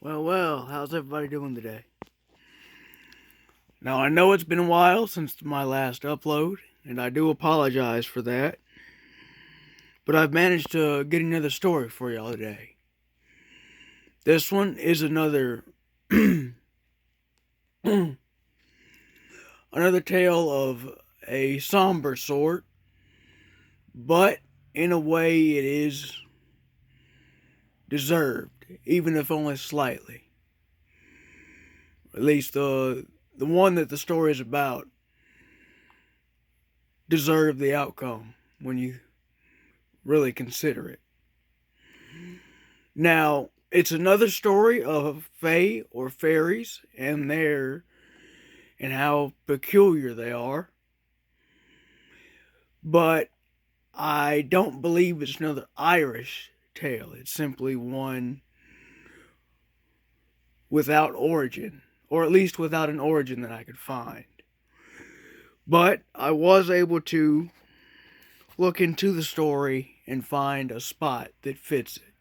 Well, how's everybody doing today? Now, I know it's been a while since my last upload, and I do apologize for that, but I've managed to get another story for y'all today. This one is another another tale of a somber sort, but in a way it is deserved, even if only slightly. At least the one that the story is about deserved the outcome when you really consider it. Now, it's another story of fae or fairies and how peculiar they are. But I don't believe it's another Irish tale. It's simply one without origin, or at least without an origin that I could find. But I was able to look into the story and find a spot that fits it.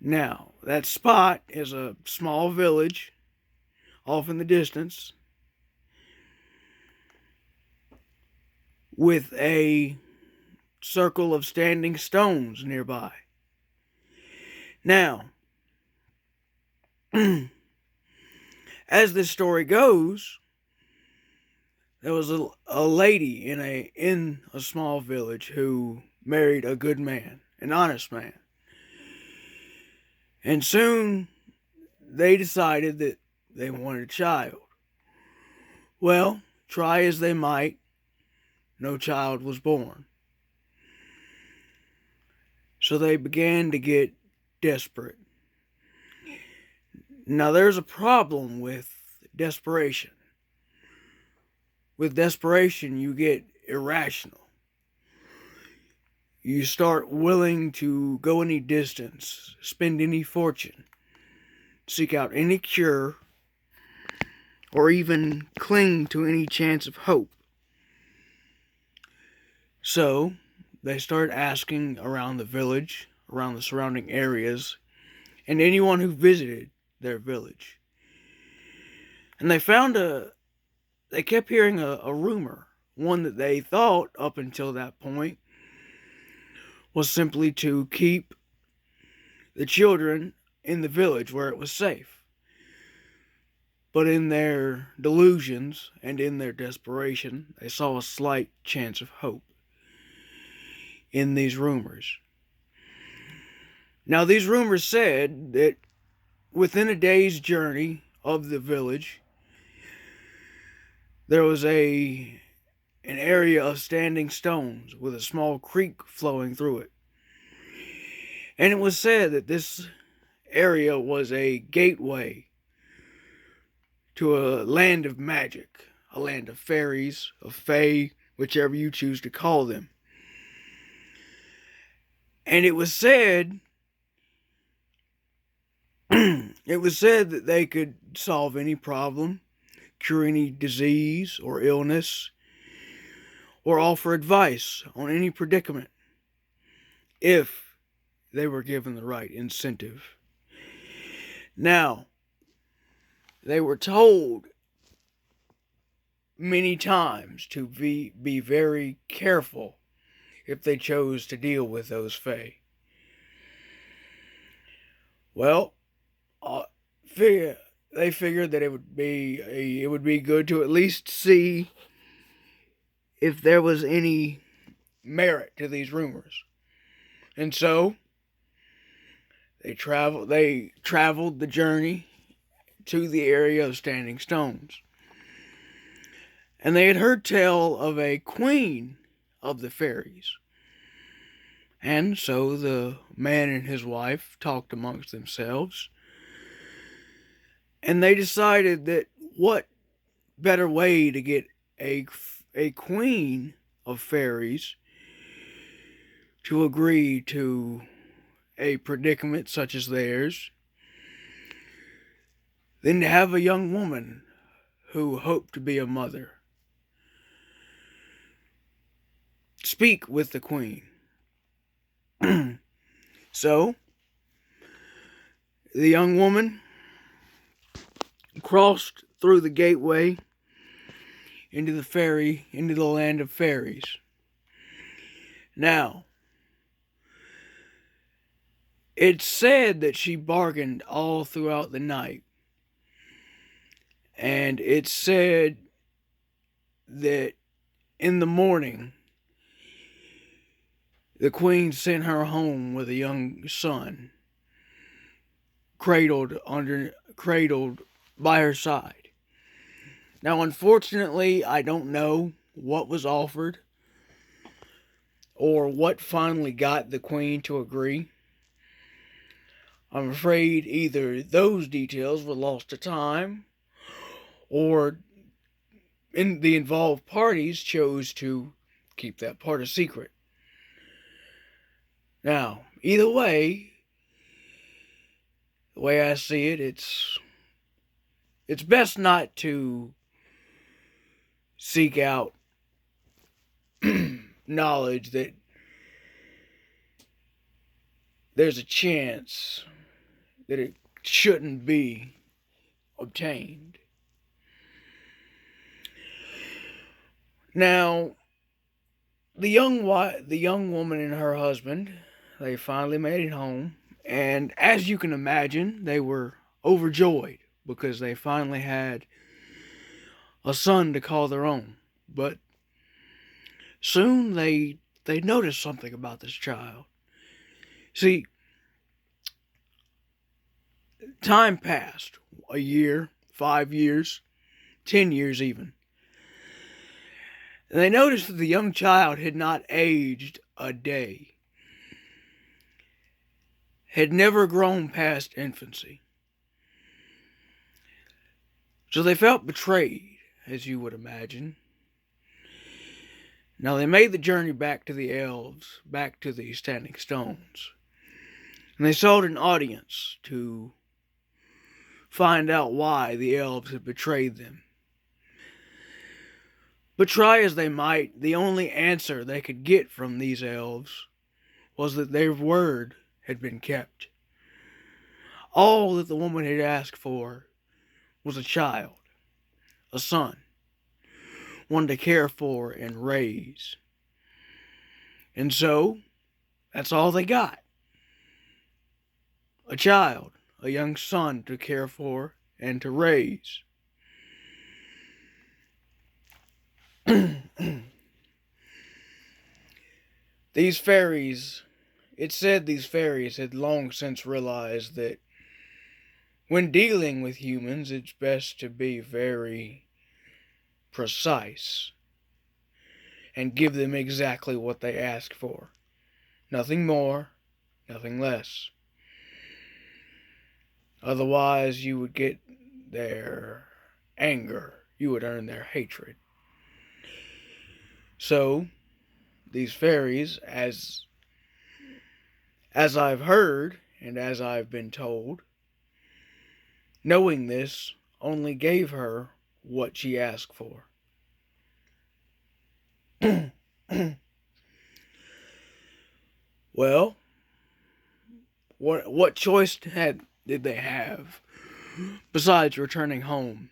Now, that spot is a small village off in the distance with a circle of standing stones nearby. Now, as this story goes, there was a lady in a small village who married a good man, an honest man. And soon they decided that they wanted a child. Well, try as they might, no child was born. So they began to get desperate. Now, there's a problem with desperation. With desperation, you get irrational. You start willing to go any distance, spend any fortune, seek out any cure, or even cling to any chance of hope. So, they started asking around the village, around the surrounding areas, and anyone who visited their village. And they kept hearing a rumor, one that they thought up until that point was simply to keep the children in the village where it was safe. But in their delusions and in their desperation, they saw a slight chance of hope in these rumors. Now, these rumors said that within a day's journey of the village, there was an area of standing stones with a small creek flowing through it. And it was said that this area was a gateway to a land of magic, a land of fairies, of fae, whichever you choose to call them. And it was said that they could solve any problem, cure any disease or illness, or offer advice on any predicament if they were given the right incentive. Now, they were told many times to be very careful if they chose to deal with those fae. Well, they figured that it would be good to at least see if there was any merit to these rumors. And so they traveled the journey to the area of standing stones. And they had heard tell of a queen of the fairies. And so the man and his wife talked amongst themselves. And they decided that what better way to get a queen of fairies to agree to a predicament such as theirs than to have a young woman who hoped to be a mother speak with the queen. So The young woman crossed through the gateway into the land of fairies. Now, it's said that she bargained all throughout the night. And it's said that in the morning, the queen sent her home with a young son, cradled by her side. Now, unfortunately, I don't know what was offered or what finally got the queen to agree. I'm afraid either those details were lost to time, or the involved parties chose to keep that part a secret. Now, either way, the way I see it, it's best not to seek out knowledge that there's a chance that it shouldn't be obtained. Now, the young woman and her husband, they finally made it home, and as you can imagine, they were overjoyed because they finally had a son to call their own. But soon they noticed something about this child. See, time passed. A year, 5 years, 10 years even. And they noticed that the young child had not aged a day. Had never grown past infancy. So they felt betrayed, as you would imagine. Now they made the journey back to the elves, back to the Standing Stones. And they sought an audience to find out why the elves had betrayed them. But try as they might, the only answer they could get from these elves was that their word had been kept. All that the woman had asked for was a child, a son, one to care for and raise. And so, that's all they got. A child, a young son to care for and to raise. These fairies, it said these fairies had long since realized that when dealing with humans, it's best to be very precise and give them exactly what they ask for. Nothing more, nothing less. Otherwise, you would get their anger. You would earn their hatred. So, these fairies, as I've heard and as I've been told, knowing this, only gave her what she asked for. Well, what choice did they have besides returning home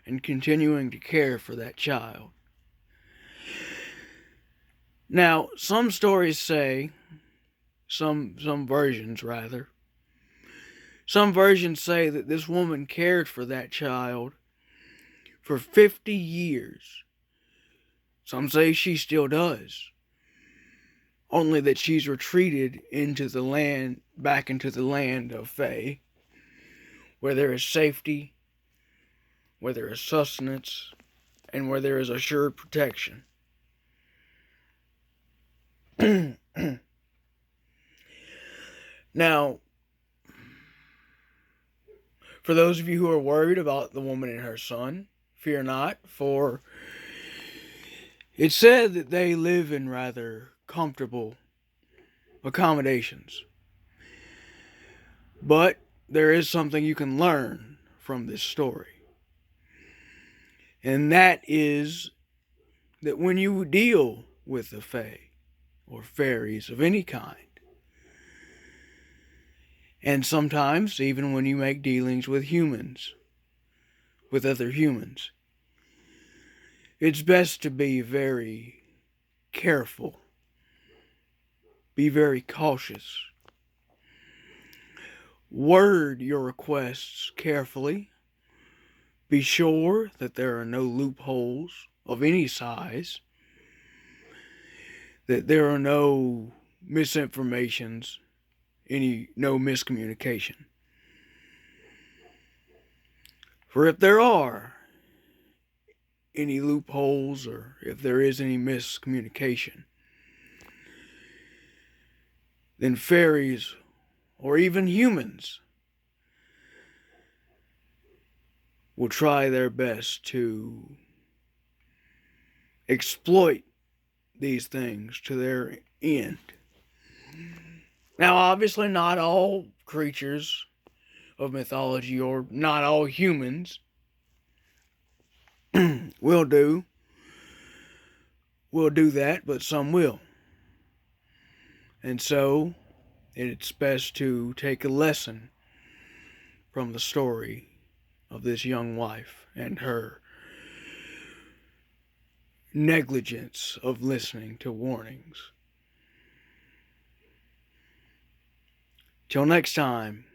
and continuing to care for that child? Now, some stories say, some versions rather, some versions say that this woman cared for that child for 50 years. Some say she still does. Only that she's retreated into the land, back into the land of Fae, where there is safety, where there is sustenance, and where there is assured protection. Now, for those of you who are worried about the woman and her son, fear not, for it's said that they live in rather comfortable accommodations. But there is something you can learn from this story. And that is that when you deal with the Fae, or fairies of any kind, And sometimes, even when you make dealings with humans, with other humans, it's best to be very careful, be very cautious. Word your requests carefully. Be sure that there are no loopholes of any size, that there are no misinformations, no miscommunication. For if there are any loopholes or if there is any miscommunication, then fairies or even humans will try their best to exploit these things to their end. Now, obviously, not all creatures of mythology or not all humans will do that, but some will. And so, it's best to take a lesson from the story of this young wife and her negligence of listening to warnings. Till next time,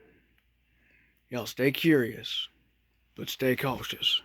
y'all stay curious, but stay cautious.